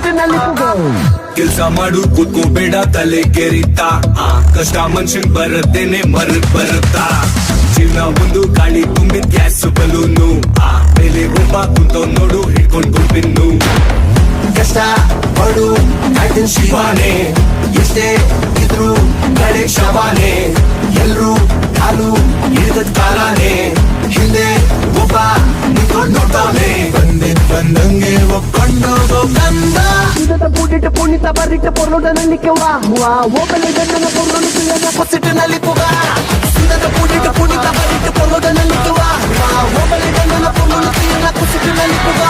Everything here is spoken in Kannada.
ಕುಸಿಟಿನಲ್ಲಿ ಪುಗೋ ಕೆಲ್ಸ ಮಾಡು ಕೂತ್ಕೋಬೇಡ ತಲೆ ಕೆರಿತಾ ಕಷ್ಟ ಮನುಷ್ಯನ್ ಬರತ್ತೇನೆ ಮರಕ್ ಬರುತ್ತಾ ಜೀವನ ಒಂದು ಗಾಳಿ ತುಂಬಿದ ಗ್ಯಾಸ್ ಬಲೂನು ಮೇಲೆ ಒಬ್ಬ ಕುಂತೋ ನೋಡು ಹಿಡ್ಕೊಂಡ್ ಗುಂಪಿನ್ನು ಕಷ್ಟ ಪಡು ಕಾಯ್ತಿನ್ ಶಿವಾನೆ ಎಷ್ಟೇ ಇದ್ರು ಕಡೆ ಶವಾನೆ ಎಲ್ರು ಕಾಲು ಹಿಡಿದ ಕಾಲಾನೆ ಹಿಂದೆ ಒಬ್ಬ ನಿಂತ್ಕೊಂಡ್ ನೋಡ್ತಾನೆ ಬಂದಂಗೆ ಒಪ್ಕೊಂಡೋಗೋ ಕಂದ ಪೂಡಿಟ್ಟು ಪುಣಿತ ಬರಿಟ್ಟು ಪೊರ್ಲೋಡನಲ್ಲಿ ವಾ ಓಪನೆ ಗಂಡನ ಪೊರ್ಲೋಡು ಕುಸಿಟಿನಲ್ಲಿ ಪುಗ ಪೂಡಿಟ್ಟು ಪುಣಿತ ಬರಿಟ್ಟು ಪೊರ್ಲೋಡನಲ್ಲಿ ವಾ ಓಪನೆ ಗಂಡನ ಪೊರ್ಲೋಡು ಕುಸಿಟಿನಲ್ಲಿ ಪುಗ